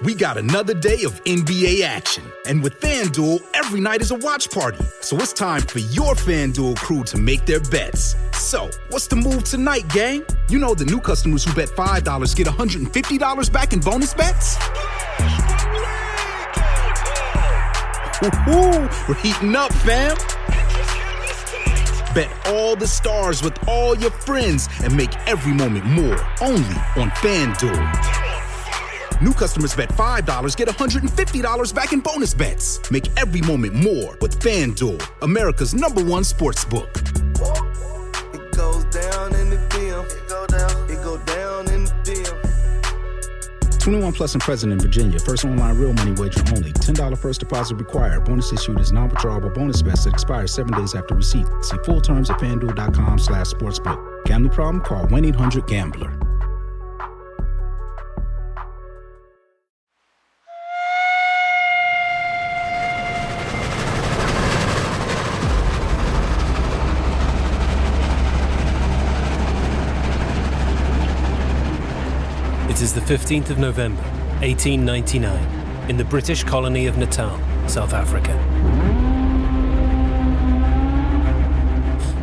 We got another day of NBA action. And with FanDuel, every night is a watch party. So it's time for your FanDuel crew to make their bets. So, what's the move tonight, gang? You know the new customers who bet $5 get $150 back in bonus bets? Woo-hoo, we're heating up, fam. Bet all the stars with all your friends and make every moment more, only on FanDuel. New customers bet $5 get $150 back in bonus bets. Make every moment more with FanDuel, America's #1 sportsbook. It goes down in the DM. It go down in the DM. 21 plus and present in Virginia. First online real money wager only. $10 first deposit required. Bonus issued is non-withdrawable bonus bets that expires 7 days after receipt. See full terms at FanDuel.com/sportsbook. Gambling problem? Call 1-800-GAMBLER. It is the 15th of November, 1899, in the British colony of Natal, South Africa.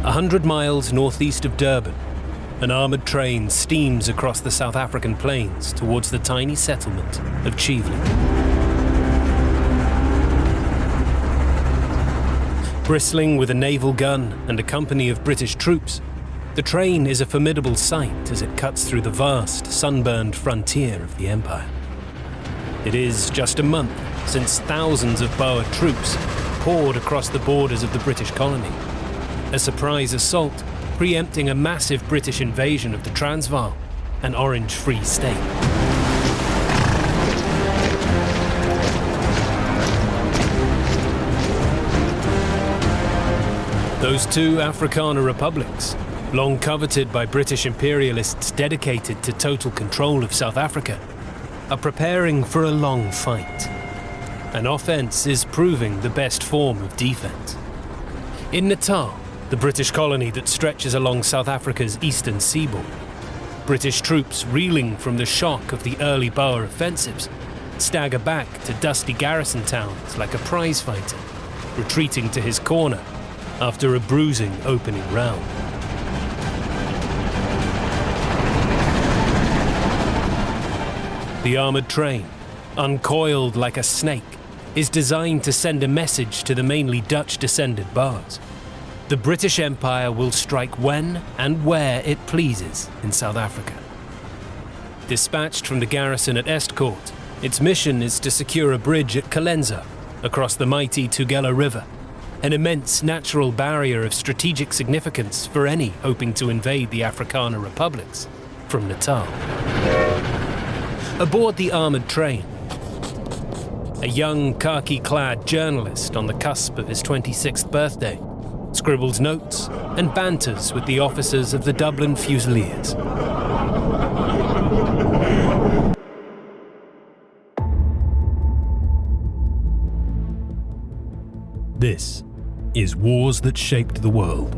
100 miles northeast of Durban, an armoured train steams across the South African plains towards the tiny settlement of Chivli. Bristling with a naval gun and a company of British troops, the train is a formidable sight as it cuts through the vast, sunburned frontier of the empire. It is just a month since thousands of Boer troops poured across the borders of the British colony, a surprise assault preempting a massive British invasion of the Transvaal, an Orange Free State. Those two Afrikaner republics, long coveted by British imperialists dedicated to total control of South Africa, are preparing for a long fight. An offense is proving the best form of defense. In Natal, the British colony that stretches along South Africa's eastern seaboard, British troops reeling from the shock of the early Boer offensives stagger back to dusty garrison towns like a prize fighter, retreating to his corner after a bruising opening round. The armoured train, uncoiled like a snake, is designed to send a message to the mainly Dutch-descended Boers. The British Empire will strike when and where it pleases in South Africa. Dispatched from the garrison at Estcourt, its mission is to secure a bridge at Colenso across the mighty Tugela River, an immense natural barrier of strategic significance for any hoping to invade the Afrikaner republics from Natal. Aboard the armoured train, a young khaki-clad journalist on the cusp of his 26th birthday scribbles notes and banters with the officers of the Dublin Fusiliers. This is Wars That Shaped the World.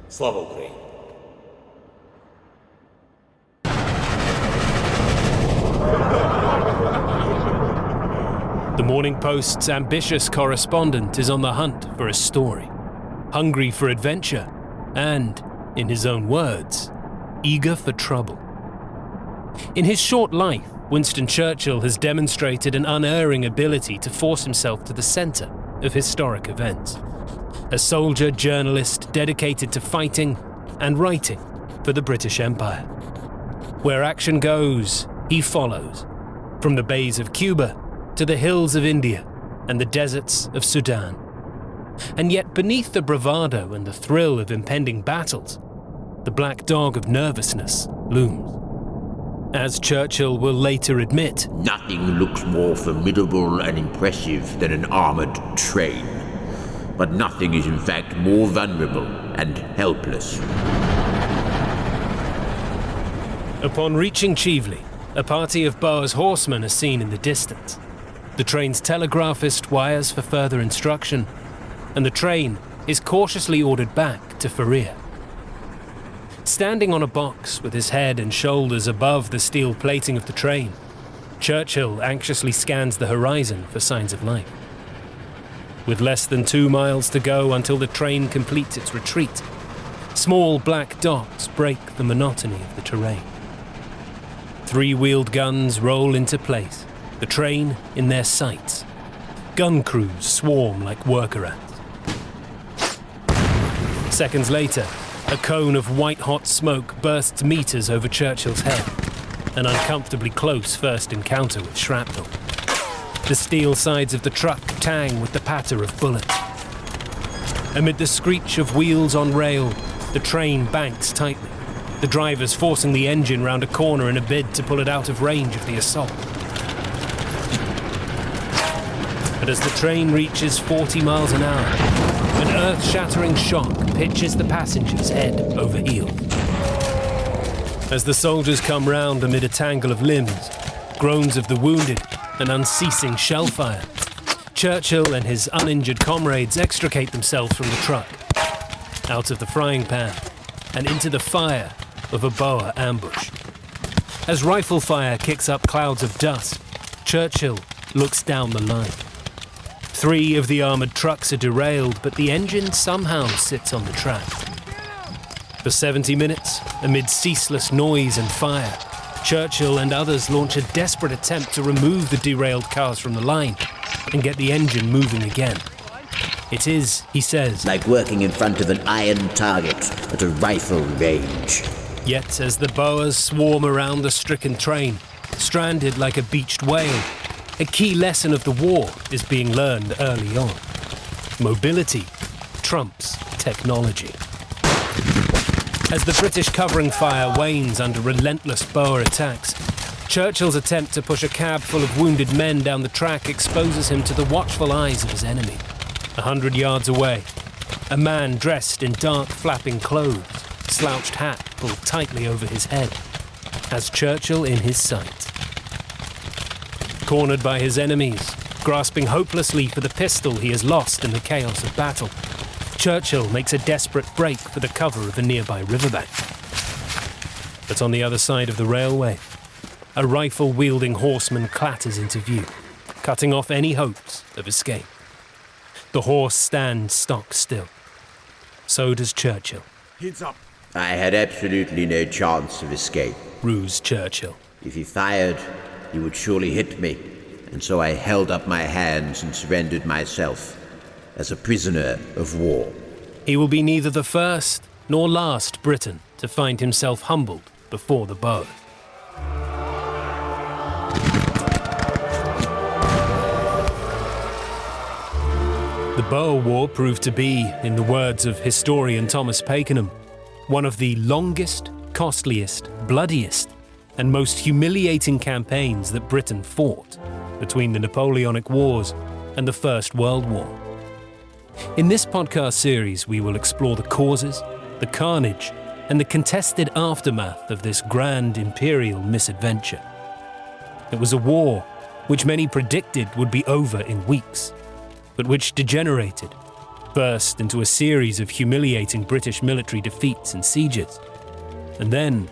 Слава Україні! The Morning Post's ambitious correspondent is on the hunt for a story, hungry for adventure, and, in his own words, eager for trouble. In his short life, Winston Churchill has demonstrated an unerring ability to force himself to the center of historic events. A soldier journalist dedicated to fighting and writing for the British Empire. Where action goes, he follows, from the bays of Cuba to the hills of India and the deserts of Sudan. And yet beneath the bravado and the thrill of impending battles, the black dog of nervousness looms. As Churchill will later admit, "Nothing looks more formidable and impressive than an armored train. But nothing is in fact more vulnerable and helpless." Upon reaching Chively, a party of Boer's horsemen are seen in the distance. The train's telegraphist wires for further instruction, and the train is cautiously ordered back to Fearn. Standing on a box with his head and shoulders above the steel plating of the train, Churchill anxiously scans the horizon for signs of life. With less than 2 miles to go until the train completes its retreat, small black dots break the monotony of the terrain. 3-wheeled guns roll into place, the train in their sights. Gun crews swarm like worker ants. Seconds later, a cone of white-hot smoke bursts meters over Churchill's head, an uncomfortably close first encounter with shrapnel. The steel sides of the truck tang with the patter of bullets. Amid the screech of wheels on rail, the train banks tightly, the drivers forcing the engine round a corner in a bid to pull it out of range of the assault. But as the train reaches 40 miles an hour, an earth-shattering shock pitches the passengers head over heels. As the soldiers come round amid a tangle of limbs, groans of the wounded, and unceasing shell fire, Churchill and his uninjured comrades extricate themselves from the truck, out of the frying pan, and into the fire of a Boer ambush. As rifle fire kicks up clouds of dust, Churchill looks down the line. 3 of the armoured trucks are derailed, but the engine somehow sits on the track. For 70 minutes, amid ceaseless noise and fire, Churchill and others launch a desperate attempt to remove the derailed cars from the line and get the engine moving again. It is, he says, like working in front of an iron target at a rifle range. Yet as the Boers swarm around the stricken train, stranded like a beached whale, a key lesson of the war is being learned early on. Mobility trumps technology. As the British covering fire wanes under relentless Boer attacks, Churchill's attempt to push a cab full of wounded men down the track exposes him to the watchful eyes of his enemy. 100 yards away, a man dressed in dark flapping clothes, slouched hat pulled tightly over his head, has Churchill in his sights. Cornered by his enemies, grasping hopelessly for the pistol he has lost in the chaos of battle, Churchill makes a desperate break for the cover of a nearby riverbank. But on the other side of the railway, a rifle-wielding horseman clatters into view, cutting off any hopes of escape. The horse stands stock still. So does Churchill. Heads up. I had absolutely no chance of escape. Rues Churchill. If he fired, he would surely hit me, and so I held up my hands and surrendered myself as a prisoner of war. He will be neither the first nor last Briton to find himself humbled before the Boers. The Boer War proved to be, in the words of historian Thomas Pakenham, one of the longest, costliest, bloodiest, and most humiliating campaigns that Britain fought between the Napoleonic Wars and the First World War. In this podcast series, we will explore the causes, the carnage, and the contested aftermath of this grand imperial misadventure. It was a war which many predicted would be over in weeks, but which degenerated, first into a series of humiliating British military defeats and sieges, and then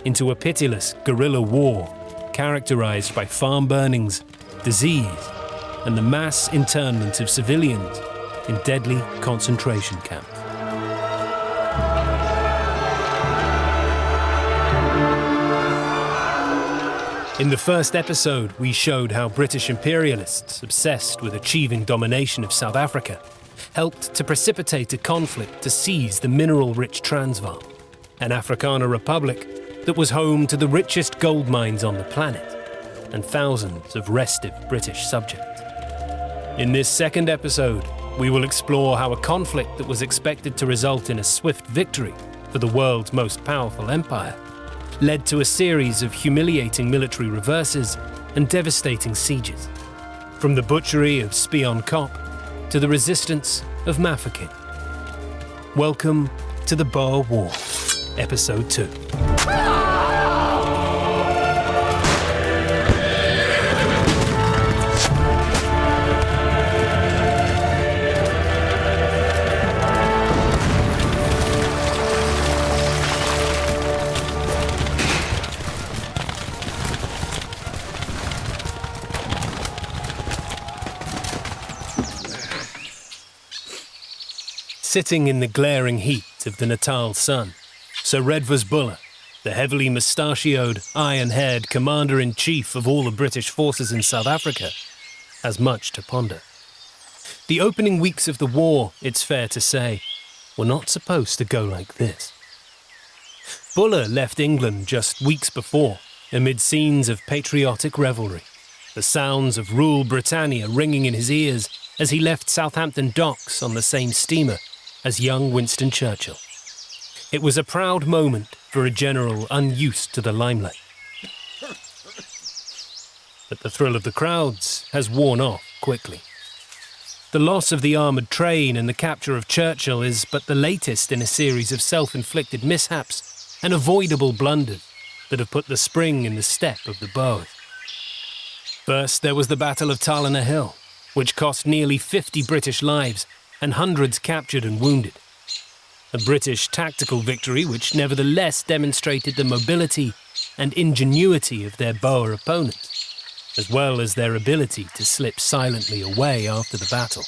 into a pitiless guerrilla war characterized by farm burnings, disease, and the mass internment of civilians in deadly concentration camps. In the first episode, we showed how British imperialists, obsessed with achieving domination of South Africa, helped to precipitate a conflict to seize the mineral-rich Transvaal, an Afrikaner republic that was home to the richest gold mines on the planet and thousands of restive British subjects. In this second episode, we will explore how a conflict that was expected to result in a swift victory for the world's most powerful empire led to a series of humiliating military reverses and devastating sieges, from the butchery of Spion Kop to the resistance of Mafeking. Welcome to the Boer War, Episode 2. Sitting in the glaring heat of the Natal sun, Sir Redvers Buller, the heavily mustachioed, iron-haired commander-in-chief of all the British forces in South Africa, has much to ponder. The opening weeks of the war, it's fair to say, were not supposed to go like this. Buller left England just weeks before, amid scenes of patriotic revelry, the sounds of Rule Britannia ringing in his ears as he left Southampton docks on the same steamer as young Winston Churchill. It was a proud moment for a general unused to the limelight. But the thrill of the crowds has worn off quickly. The loss of the armoured train and the capture of Churchill is but the latest in a series of self-inflicted mishaps and avoidable blunders that have put the spring in the step of the Boers. First, there was the Battle of Talana Hill, which cost nearly 50 British lives and hundreds captured and wounded. A British tactical victory which nevertheless demonstrated the mobility and ingenuity of their Boer opponents, as well as their ability to slip silently away after the battle.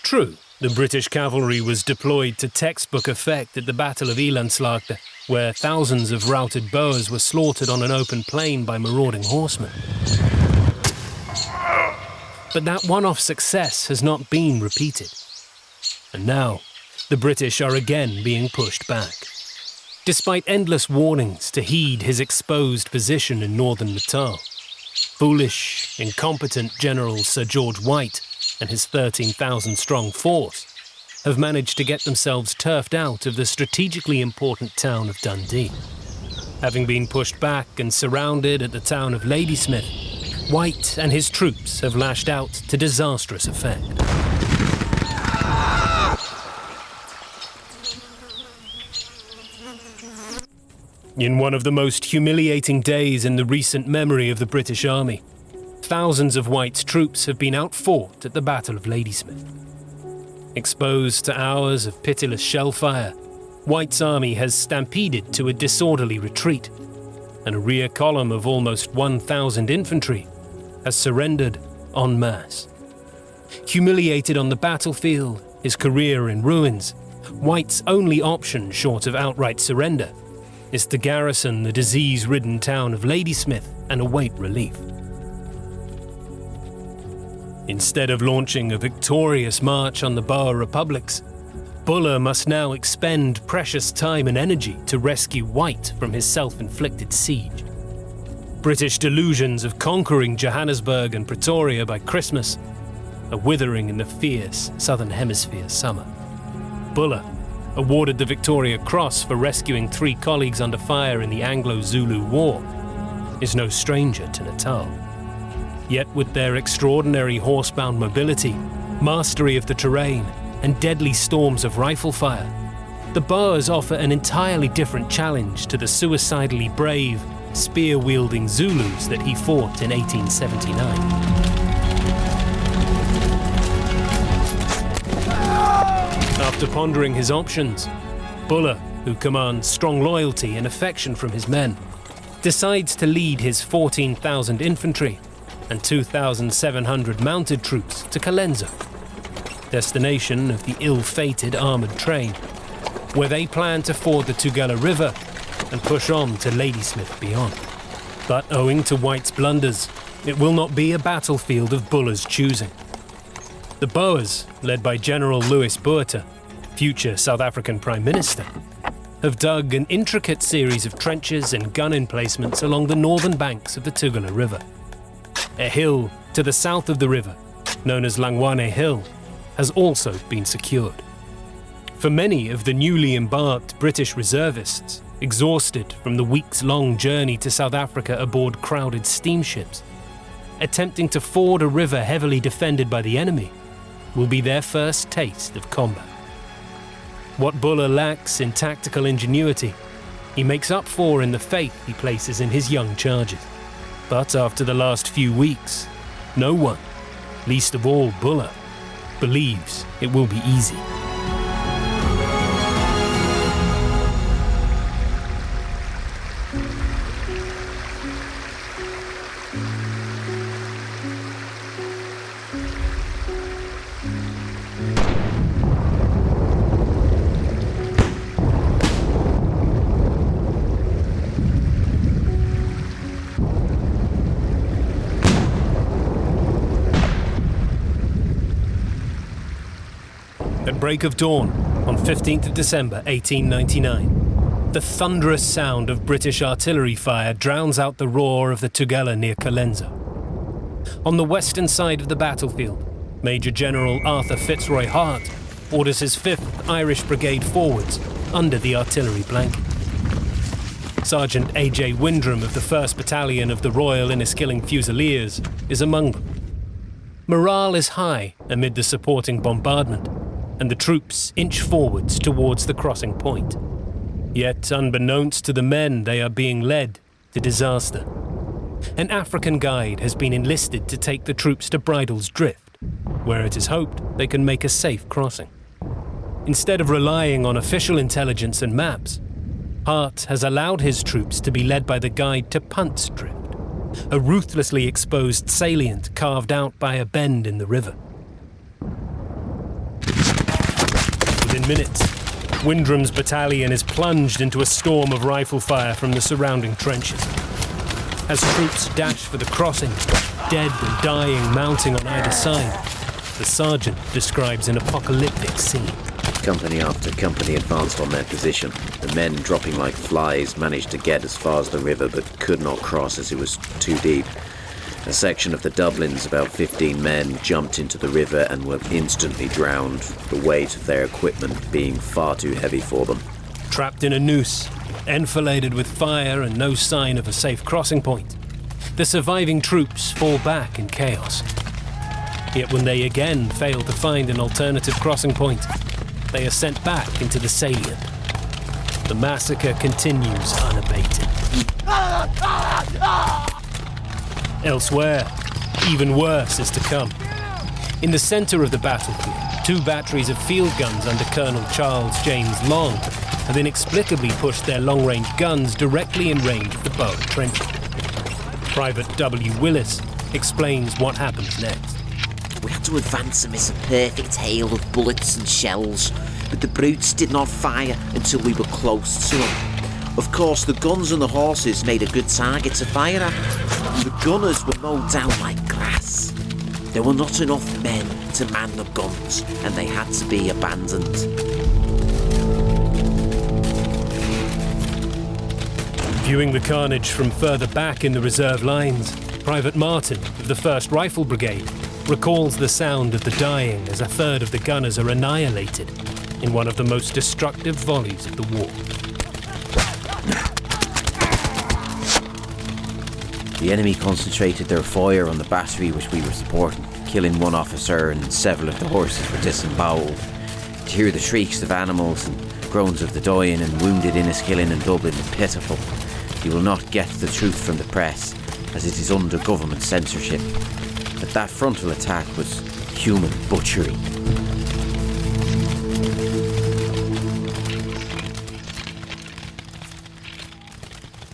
True, the British cavalry was deployed to textbook effect at the Battle of Elandslaagte, where thousands of routed Boers were slaughtered on an open plain by marauding horsemen. But that one-off success has not been repeated. And now, the British are again being pushed back. Despite endless warnings to heed his exposed position in northern Natal, foolish, incompetent General Sir George White and his 13,000-strong force have managed to get themselves turfed out of the strategically important town of Dundee. Having been pushed back and surrounded at the town of Ladysmith, White and his troops have lashed out to disastrous effect. In one of the most humiliating days in the recent memory of the British Army, thousands of White's troops have been outfought at the Battle of Ladysmith. Exposed to hours of pitiless shellfire, White's army has stampeded to a disorderly retreat, and a rear column of almost 1,000 infantry has surrendered en masse. Humiliated on the battlefield, his career in ruins, White's only option short of outright surrender is to garrison the disease-ridden town of Ladysmith and await relief. Instead of launching a victorious march on the Boer republics, Buller must now expend precious time and energy to rescue White from his self-inflicted siege. British delusions of conquering Johannesburg and Pretoria by Christmas are withering in the fierce Southern Hemisphere summer. Buller, awarded the Victoria Cross for rescuing 3 colleagues under fire in the Anglo-Zulu War, is no stranger to Natal. Yet with their extraordinary horsebound mobility, mastery of the terrain, and deadly storms of rifle fire, the Boers offer an entirely different challenge to the suicidally brave, spear-wielding Zulus that he fought in 1879. After pondering his options, Buller, who commands strong loyalty and affection from his men, decides to lead his 14,000 infantry and 2,700 mounted troops to Colenso, destination of the ill-fated armoured train, where they plan to ford the Tugela River and push on to Ladysmith beyond. But owing to White's blunders, it will not be a battlefield of Buller's choosing. The Boers, led by General Louis Botha, future South African Prime Minister, have dug an intricate series of trenches and gun emplacements along the northern banks of the Tugela River. A hill to the south of the river, known as Langwane Hill, has also been secured. For many of the newly embarked British reservists, exhausted from the weeks-long journey to South Africa aboard crowded steamships, attempting to ford a river heavily defended by the enemy will be their first taste of combat. What Buller lacks in tactical ingenuity, he makes up for in the faith he places in his young charges. But after the last few weeks, no one, least of all Buller, believes it will be easy. At break of dawn, on 15th of December 1899, the thunderous sound of British artillery fire drowns out the roar of the Tugela near Colenso. On the western side of the battlefield, Major General Arthur Fitzroy Hart orders his 5th Irish Brigade forwards under the artillery blanket. Sergeant A.J. Windram of the 1st Battalion of the Royal Inniskilling Fusiliers is among them. Morale is high amid the supporting bombardment, and the troops inch forwards towards the crossing point. Yet, unbeknownst to the men, they are being led to disaster. An African guide has been enlisted to take the troops to Bridle's Drift, where it is hoped they can make a safe crossing. Instead of relying on official intelligence and maps, Hart has allowed his troops to be led by the guide to Punt's Drift, a ruthlessly exposed salient carved out by a bend in the river. Within minutes, Windram's battalion is plunged into a storm of rifle fire from the surrounding trenches. As troops dash for the crossing, dead and dying mounting on either side, the sergeant describes an apocalyptic scene. Company after company advanced on their position. The men, dropping like flies, managed to get as far as the river but could not cross as it was too deep. A section of the Dublins, about 15 men, jumped into the river and were instantly drowned, the weight of their equipment being far too heavy for them. Trapped in a noose, enfiladed with fire and no sign of a safe crossing point, the surviving troops fall back in chaos. Yet when they again fail to find an alternative crossing point, they are sent back into the salient. The massacre continues unabated. Elsewhere, even worse is to come. In the centre of the battlefield, 2 batteries of field guns under Colonel Charles James Long have inexplicably pushed their long-range guns directly in range of the Boer trenches. Private W. Willis explains what happens next. We had to advance amidst a perfect hail of bullets and shells, but the brutes did not fire until we were close to them. Of course, the guns and the horses made a good target to fire at. The gunners were mowed down like grass. There were not enough men to man the guns, and they had to be abandoned. Viewing the carnage from further back in the reserve lines, Private Martin of the 1st Rifle Brigade recalls the sound of the dying as a third of the gunners are annihilated in one of the most destructive volleys of the war. The enemy concentrated their fire on the battery which we were supporting, killing 1 officer and several of the horses were disemboweled. To hear the shrieks of animals and groans of the dying and wounded Inniskilling and Dublin are pitiful. You will not get the truth from the press, as it is under government censorship. But that frontal attack was human butchery.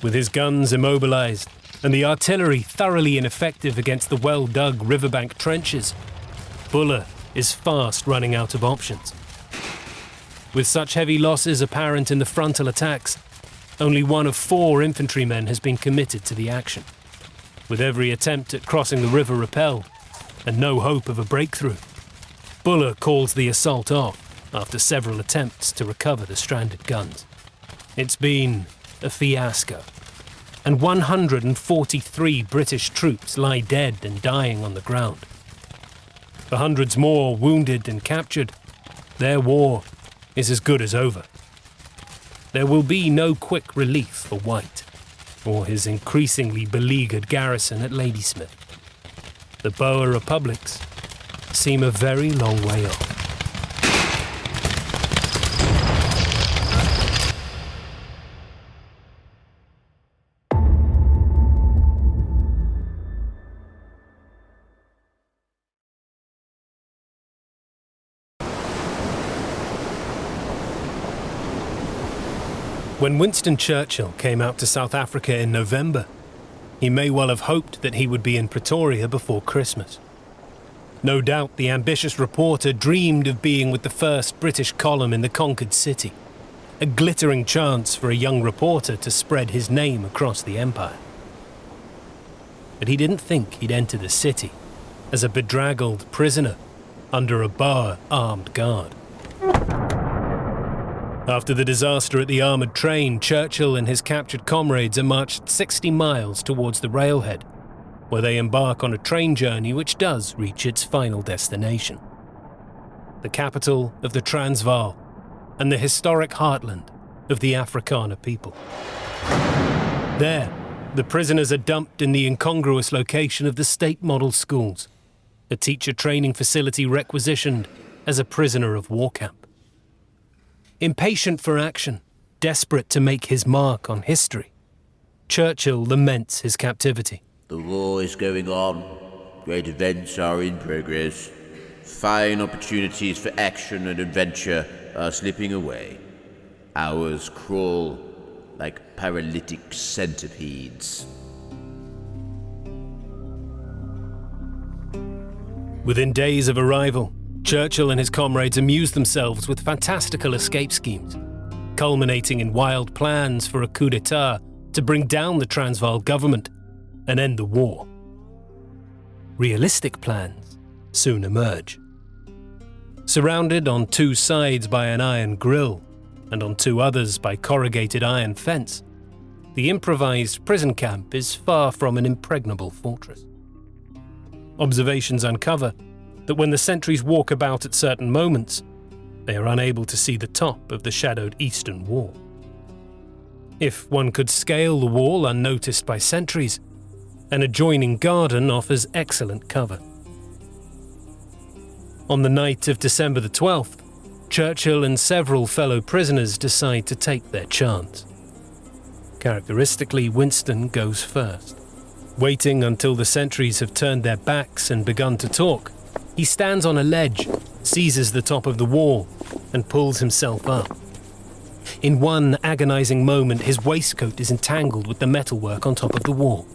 With his guns immobilized, and the artillery thoroughly ineffective against the well-dug riverbank trenches, Buller is fast running out of options. With such heavy losses apparent in the frontal attacks, only one of 4 infantrymen has been committed to the action, with every attempt at crossing the river repelled and no hope of a breakthrough. Buller calls the assault off after several attempts to recover the stranded guns. It's been a fiasco, and 143 British troops lie dead and dying on the ground. For hundreds more wounded and captured, their war is as good as over. There will be no quick relief for White, or his increasingly beleaguered garrison at Ladysmith. The Boer republics seem a very long way off. When Winston Churchill came out to South Africa in November, he may well have hoped that he would be in Pretoria before Christmas. No doubt the ambitious reporter dreamed of being with the first British column in the conquered city, a glittering chance for a young reporter to spread his name across the empire. But he didn't think he'd enter the city as a bedraggled prisoner under a Boer armed guard. After the disaster at the armoured train, Churchill and his captured comrades are marched 60 miles towards the railhead, where they embark on a train journey which does reach its final destination. The capital of the Transvaal and the historic heartland of the Afrikaner people. There, the prisoners are dumped in the incongruous location of the state model schools, a teacher training facility requisitioned as a prisoner of war camp. Impatient for action, desperate to make his mark on history, Churchill laments his captivity. The war is going on. Great events are in progress. Fine opportunities for action and adventure are slipping away. Hours crawl like paralytic centipedes. Within days of arrival, Churchill and his comrades amused themselves with fantastical escape schemes, culminating in wild plans for a coup d'etat to bring down the Transvaal government and end the war. Realistic plans soon emerge. Surrounded on 2 sides by an iron grill and on 2 others by corrugated iron fence, the improvised prison camp is far from an impregnable fortress. Observations uncover that when the sentries walk about at certain moments, they are unable to see the top of the shadowed eastern wall. If one could scale the wall unnoticed by sentries, an adjoining garden offers excellent cover. On the night of December the 12th, Churchill and several fellow prisoners decide to take their chance. Characteristically, Winston goes first. Waiting until the sentries have turned their backs and begun to talk, he stands on a ledge, seizes the top of the wall, and pulls himself up. In one agonizing moment, his waistcoat is entangled with the metalwork on top of the wall,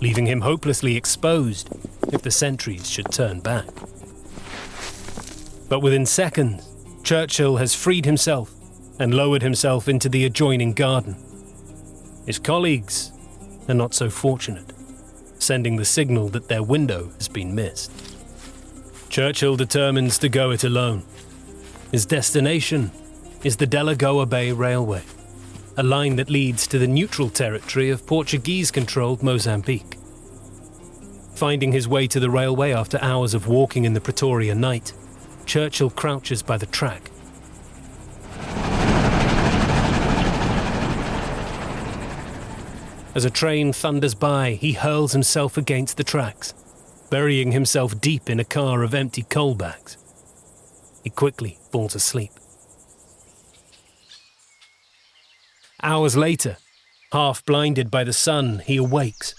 leaving him hopelessly exposed if the sentries should turn back. But within seconds, Churchill has freed himself and lowered himself into the adjoining garden. His colleagues are not so fortunate, sending the signal that their window has been missed. Churchill determines to go it alone. His destination is the Delagoa Bay Railway, a line that leads to the neutral territory of Portuguese-controlled Mozambique. Finding his way to the railway after hours of walking in the Pretoria night, Churchill crouches by the track. As a train thunders by, he hurls himself against the tracks, burying himself deep in a car of empty coal bags. He quickly falls asleep. Hours later, half blinded by the sun, he awakes.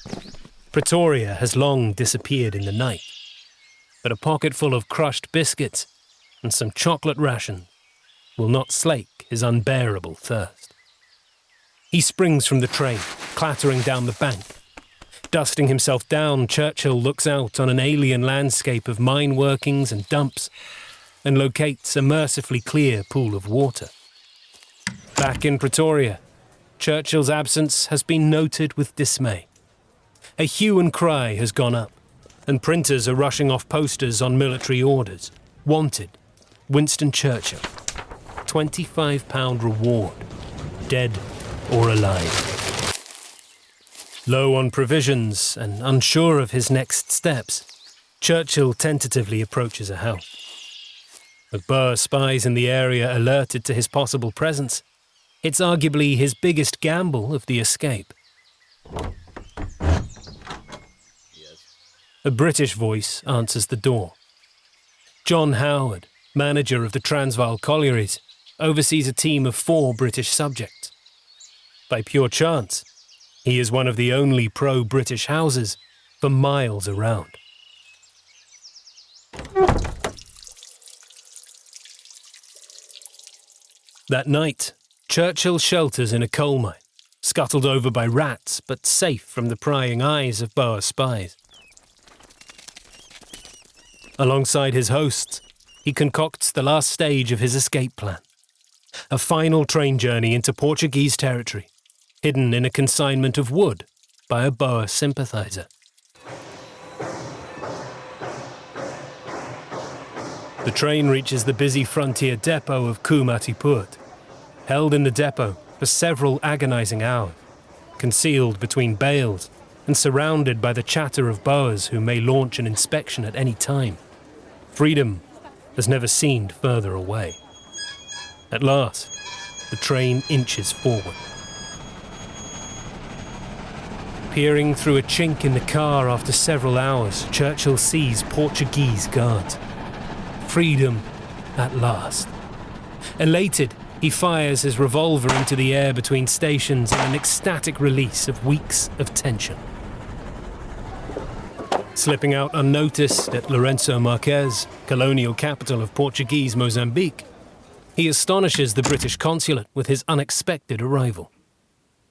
Pretoria has long disappeared in the night, but a pocketful of crushed biscuits and some chocolate rations will not slake his unbearable thirst. He springs from the train, clattering down the bank. Dusting himself down, Churchill looks out on an alien landscape of mine workings and dumps and locates a mercifully clear pool of water. Back in Pretoria, Churchill's absence has been noted with dismay. A hue and cry has gone up, and printers are rushing off posters on military orders. Wanted, Winston Churchill. £25 reward, dead or alive. Low on provisions and unsure of his next steps, Churchill tentatively approaches a house. With Boer spies in the area alerted to his possible presence, it's arguably his biggest gamble of the escape. A British voice answers the door. John Howard, manager of the Transvaal Collieries, oversees a team of 4 British subjects. By pure chance, he is one of the only pro-British houses for miles around. That night, Churchill shelters in a coal mine, scuttled over by rats but safe from the prying eyes of Boer spies. Alongside his hosts, he concocts the last stage of his escape plan. A final train journey into Portuguese territory, hidden in a consignment of wood by a Boer sympathiser. The train reaches the busy frontier depot of Komatipoort, held in the depot for several agonising hours, concealed between bales and surrounded by the chatter of Boers who may launch an inspection at any time. Freedom has never seemed further away. At last, the train inches forward. Peering through a chink in the car after several hours, Churchill sees Portuguese guards. Freedom at last. Elated, he fires his revolver into the air between stations in an ecstatic release of weeks of tension. Slipping out unnoticed at Lourenço Marques, colonial capital of Portuguese Mozambique, he astonishes the British consulate with his unexpected arrival.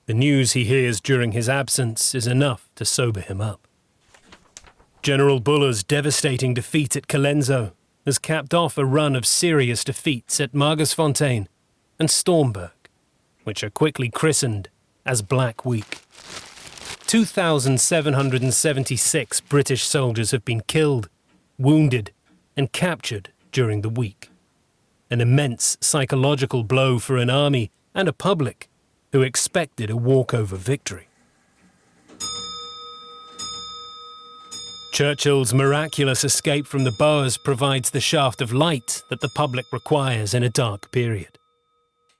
The news he hears during his absence is enough to sober him up. General Buller's devastating defeat at Colenso has capped off a run of serious defeats at Magersfontein and Stormberg, which are quickly christened as Black Week. 2,776 British soldiers have been killed, wounded, and captured during the week. An immense psychological blow for an army and a public who expected a walkover victory. Churchill's miraculous escape from the Boers provides the shaft of light that the public requires in a dark period.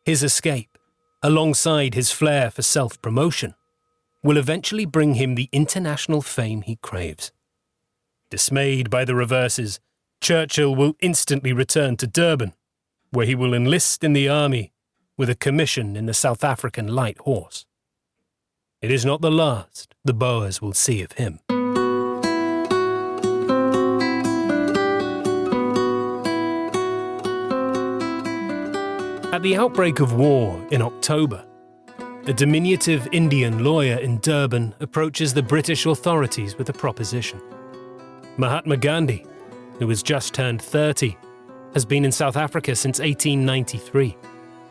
His escape, alongside his flair for self-promotion, will eventually bring him the international fame he craves. Dismayed by the reverses, Churchill will instantly return to Durban, where he will enlist in the army with a commission in the South African Light Horse. It is not the last the Boers will see of him. At the outbreak of war in October, a diminutive Indian lawyer in Durban approaches the British authorities with a proposition. Mahatma Gandhi, who has just turned 30, has been in South Africa since 1893,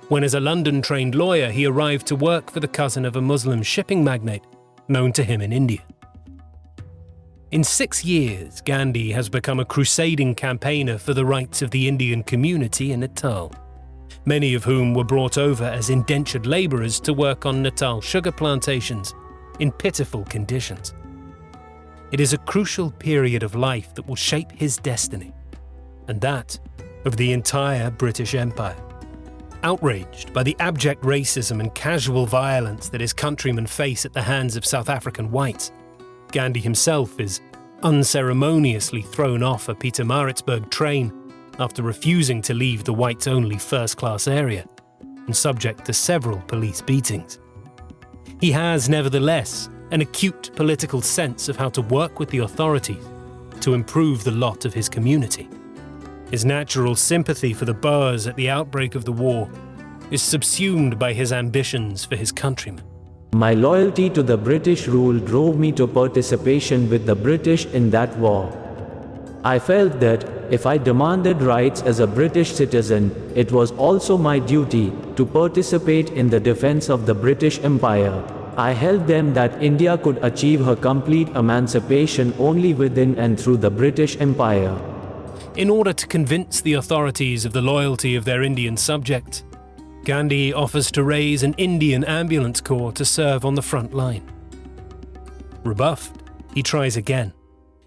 when as a London-trained lawyer he arrived to work for the cousin of a Muslim shipping magnate known to him in India. In 6 years, Gandhi has become a crusading campaigner for the rights of the Indian community in Natal, many of whom were brought over as indentured labourers to work on Natal sugar plantations in pitiful conditions. It is a crucial period of life that will shape his destiny, and that of the entire British Empire. Outraged by the abject racism and casual violence that his countrymen face at the hands of South African whites, Gandhi himself is unceremoniously thrown off a Pietermaritzburg train after refusing to leave the whites-only first-class area and subject to several police beatings. He has, nevertheless, an acute political sense of how to work with the authorities to improve the lot of his community. His natural sympathy for the Boers at the outbreak of the war is subsumed by his ambitions for his countrymen. My loyalty to the British rule drove me to participation with the British in that war. I felt that, if I demanded rights as a British citizen, it was also my duty to participate in the defense of the British Empire. I held them that India could achieve her complete emancipation only within and through the British Empire. In order to convince the authorities of the loyalty of their Indian subjects, Gandhi offers to raise an Indian ambulance corps to serve on the front line. Rebuffed, he tries again,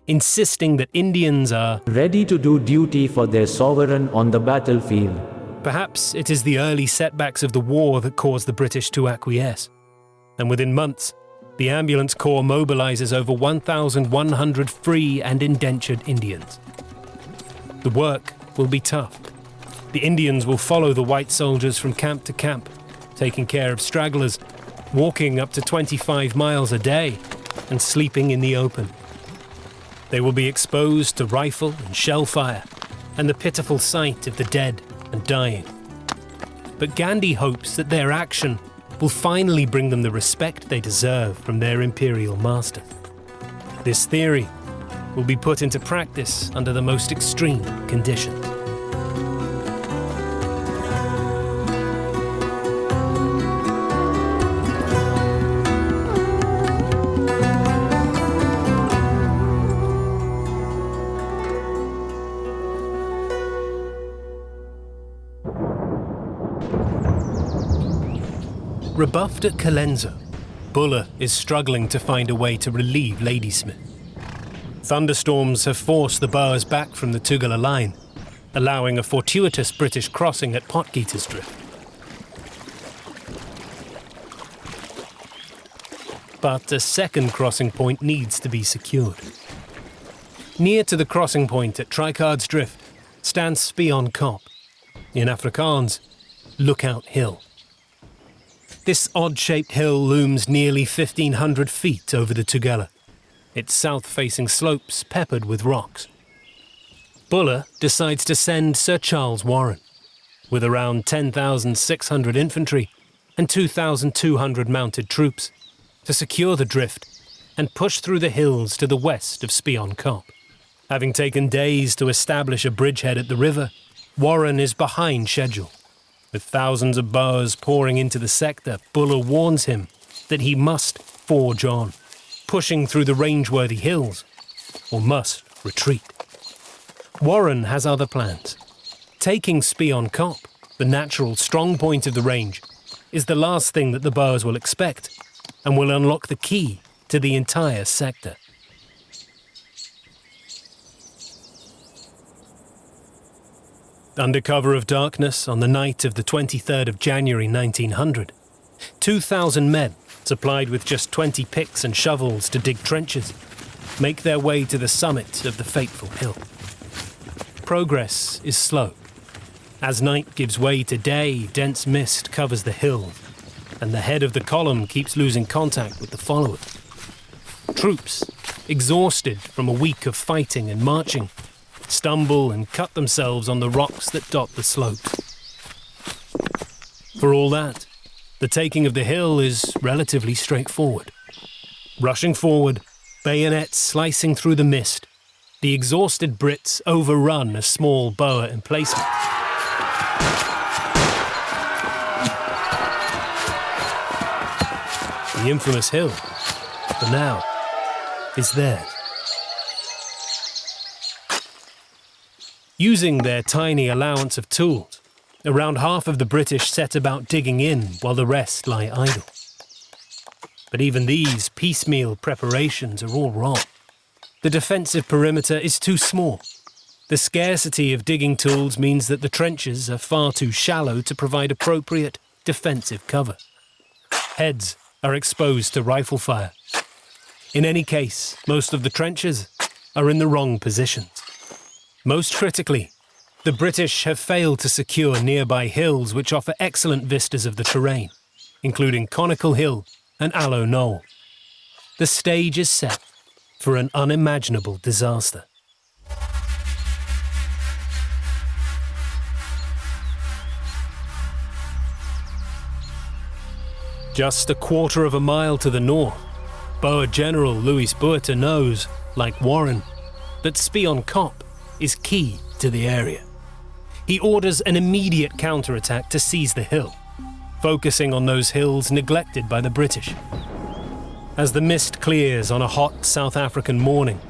insisting that Indians are ready to do duty for their sovereign on the battlefield. Perhaps it is the early setbacks of the war that caused the British to acquiesce. And within months, the ambulance corps mobilizes over 1,100 free and indentured Indians. The work will be tough. The Indians will follow the white soldiers from camp to camp, taking care of stragglers, walking up to 25 miles a day, and sleeping in the open. They will be exposed to rifle and shell fire, and the pitiful sight of the dead and dying. But Gandhi hopes that their action will finally bring them the respect they deserve from their imperial master. This theory will be put into practice under the most extreme conditions. Rebuffed at Colenso, Buller is struggling to find a way to relieve Ladysmith. Thunderstorms have forced the Boers back from the Tugela line, allowing a fortuitous British crossing at Potgieter's Drift. But a second crossing point needs to be secured. Near to the crossing point at Tricard's Drift stands Spion Kop, in Afrikaans, Lookout Hill. This odd-shaped hill looms nearly 1,500 feet over the Tugela, its south-facing slopes peppered with rocks. Buller decides to send Sir Charles Warren, with around 10,600 infantry and 2,200 mounted troops, to secure the drift and push through the hills to the west of Spion Kop. Having taken days to establish a bridgehead at the river, Warren is behind schedule. With thousands of Boers pouring into the sector, Buller warns him that he must forge on, pushing through the range-worthy hills, or must retreat. Warren has other plans. Taking Spion Kop, the natural strong point of the range, is the last thing that the Boers will expect, and will unlock the key to the entire sector. Under cover of darkness on the night of the 23rd of January 1900, 2,000 men, supplied with just 20 picks and shovels to dig trenches, make their way to the summit of the fateful hill. Progress is slow. As night gives way to day, dense mist covers the hills, and the head of the column keeps losing contact with the followers. Troops, exhausted from a week of fighting and marching, stumble and cut themselves on the rocks that dot the slopes. For all that, the taking of the hill is relatively straightforward. Rushing forward, bayonets slicing through the mist, the exhausted Brits overrun a small Boer emplacement. The infamous hill, for now, is theirs. Using their tiny allowance of tools, around half of the British set about digging in while the rest lie idle. But even these piecemeal preparations are all wrong. The defensive perimeter is too small. The scarcity of digging tools means that the trenches are far too shallow to provide appropriate defensive cover. Heads are exposed to rifle fire. In any case, most of the trenches are in the wrong positions. Most critically, the British have failed to secure nearby hills which offer excellent vistas of the terrain, including Conical Hill and Aloe Knoll. The stage is set for an unimaginable disaster. Just a quarter of a mile to the north, Boer General Louis Botha knows, like Warren, that Spion Kop is key to the area. He orders an immediate counterattack to seize the hill, focusing on those hills neglected by the British. As the mist clears on a hot South African morning,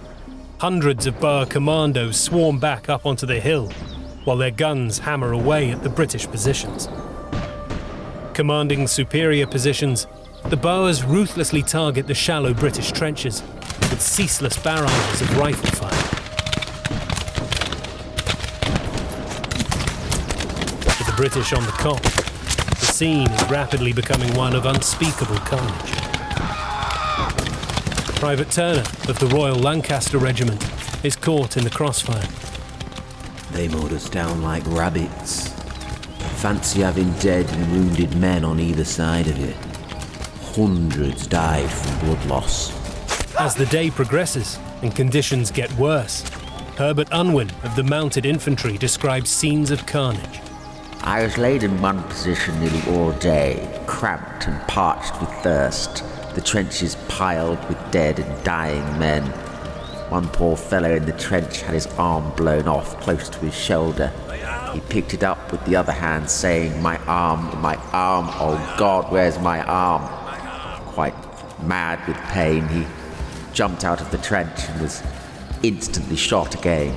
hundreds of Boer commandos swarm back up onto the hill while their guns hammer away at the British positions. Commanding superior positions, the Boers ruthlessly target the shallow British trenches with ceaseless barrages of rifle fire. For the British on the Kop, the scene is rapidly becoming one of unspeakable carnage. Private Turner of the Royal Lancaster Regiment is caught in the crossfire. They mowed us down like rabbits. Fancy having dead and wounded men on either side of you. Hundreds died from blood loss. As the day progresses and conditions get worse, Herbert Unwin of the Mounted Infantry describes scenes of carnage. I was laid in one position nearly all day, cramped and parched with thirst, the trenches piled with dead and dying men. One poor fellow in the trench had his arm blown off close to his shoulder. He picked it up with the other hand, saying, my arm, oh God, where's my arm?" Quite mad with pain, he jumped out of the trench and was instantly shot again.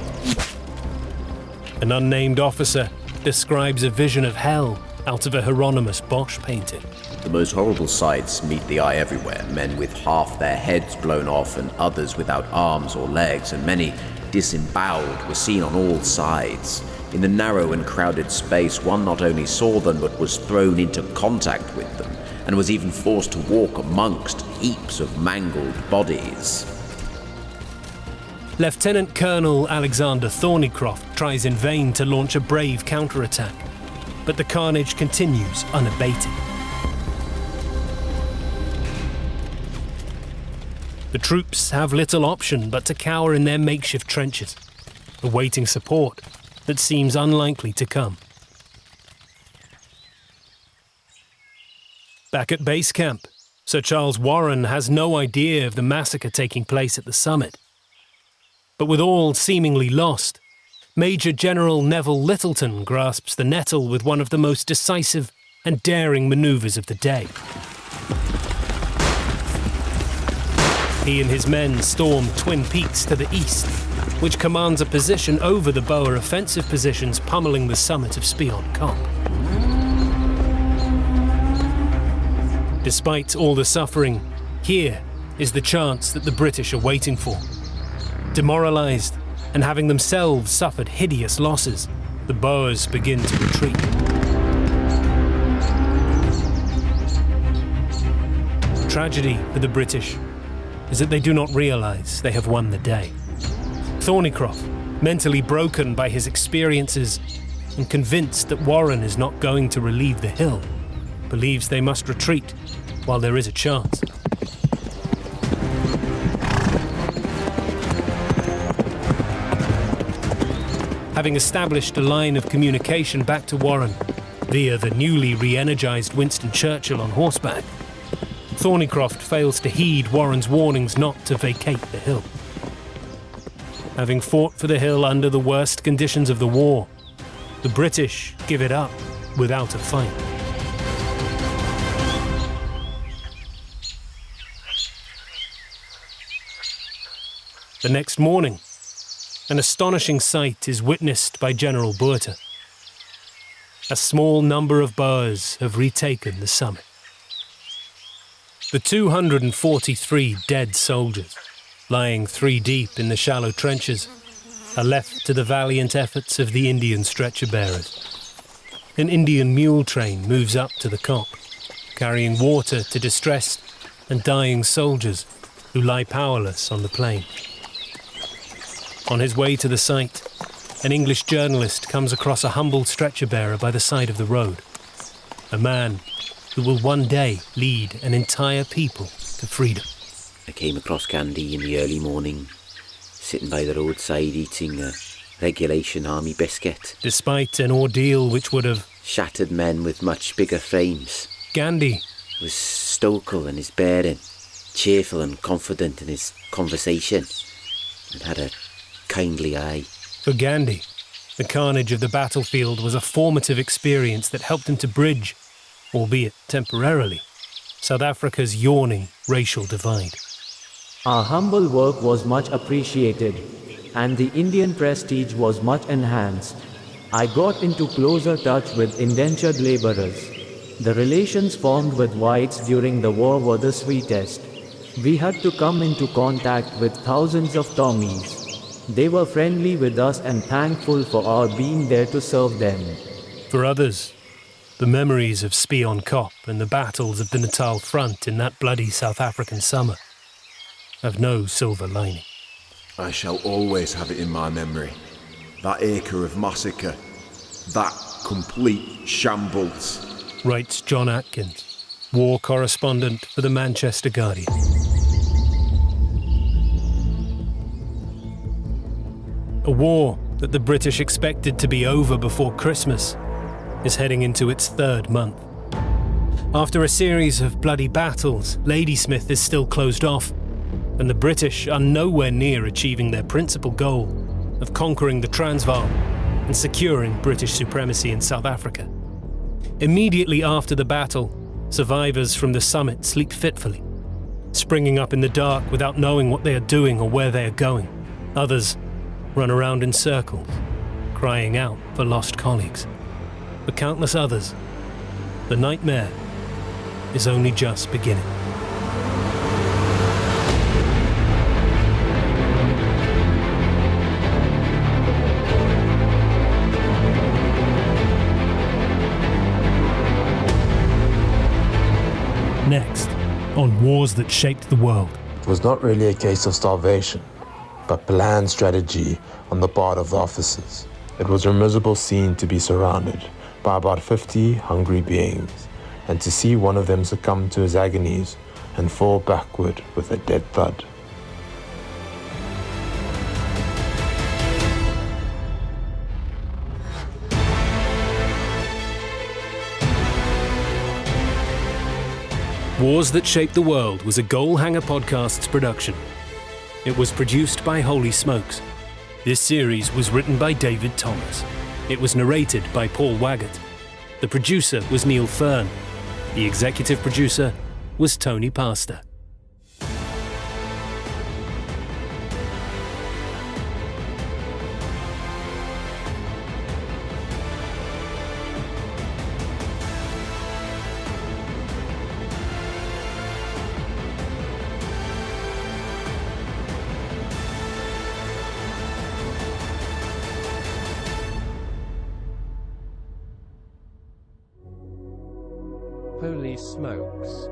An unnamed officer describes a vision of hell out of a Hieronymus Bosch painting. The most horrible sights meet the eye everywhere. Men with half their heads blown off and others without arms or legs, and many disemboweled were seen on all sides. In the narrow and crowded space, one not only saw them but was thrown into contact with them, and was even forced to walk amongst heaps of mangled bodies. Lieutenant Colonel Alexander Thornycroft tries in vain to launch a brave counterattack, but the carnage continues unabated. The troops have little option but to cower in their makeshift trenches, awaiting support that seems unlikely to come. Back at base camp, Sir Charles Warren has no idea of the massacre taking place at the summit. But with all seemingly lost, Major General Neville Littleton grasps the nettle with one of the most decisive and daring manoeuvres of the day. He and his men storm Twin Peaks to the east, which commands a position over the Boer offensive positions pummeling the summit of Spion Kop. Despite all the suffering, here is the chance that the British are waiting for. Demoralised and having themselves suffered hideous losses, the Boers begin to retreat. The tragedy for the British is that they do not realise they have won the day. Thornycroft, mentally broken by his experiences and convinced that Warren is not going to relieve the hill, believes they must retreat while there is a chance. Having established a line of communication back to Warren via the newly re-energised Winston Churchill on horseback, Thornycroft fails to heed Warren's warnings not to vacate the hill. Having fought for the hill under the worst conditions of the war, the British give it up without a fight. The next morning, an astonishing sight is witnessed by General Botha. A small number of Boers have retaken the summit. The 243 dead soldiers, lying 3 deep in the shallow trenches, are left to the valiant efforts of the Indian stretcher-bearers. An Indian mule train moves up to the Kop, carrying water to distressed and dying soldiers who lie powerless on the plain. On his way to the site, an English journalist comes across a humble stretcher-bearer by the side of the road. A man who will one day lead an entire people to freedom. I came across Gandhi in the early morning, sitting by the roadside eating a regulation army biscuit. Despite an ordeal which would have shattered men with much bigger frames, Gandhi was stoical in his bearing, cheerful and confident in his conversation, and had a kindly eye. For Gandhi, the carnage of the battlefield was a formative experience that helped him to bridge, albeit temporarily, South Africa's yawning racial divide. Our humble work was much appreciated, and the Indian prestige was much enhanced. I got into closer touch with indentured laborers. The relations formed with whites during the war were the sweetest. We had to come into contact with thousands of Tommies. They were friendly with us and thankful for our being there to serve them. For others, the memories of Spion Kop and the battles of the Natal front in that bloody South African summer have no silver lining. I shall always have it in my memory. That acre of massacre. That complete shambles. Writes John Atkins, war correspondent for the Manchester Guardian. A war that the British expected to be over before Christmas is heading into its third month. After a series of bloody battles, Ladysmith is still closed off, and the British are nowhere near achieving their principal goal of conquering the Transvaal and securing British supremacy in South Africa. Immediately after the battle, survivors from the summit sleep fitfully, springing up in the dark without knowing what they are doing or where they are going. Others run around in circles, crying out for lost colleagues. For countless others, the nightmare is only just beginning. Next, on Wars That Shaped the World. It was not really a case of starvation, but planned strategy on the part of the officers. It was a miserable scene to be surrounded by about 50 hungry beings, and to see one of them succumb to his agonies and fall backward with a dead thud. Wars That Shaped the World was a Goalhanger Podcasts production. It was produced by Holy Smokes. This series was written by David Thomas. It was narrated by Paul Waggott. The producer was Neil Fearn. The executive producer was Tony Pastor. Holy Smokes.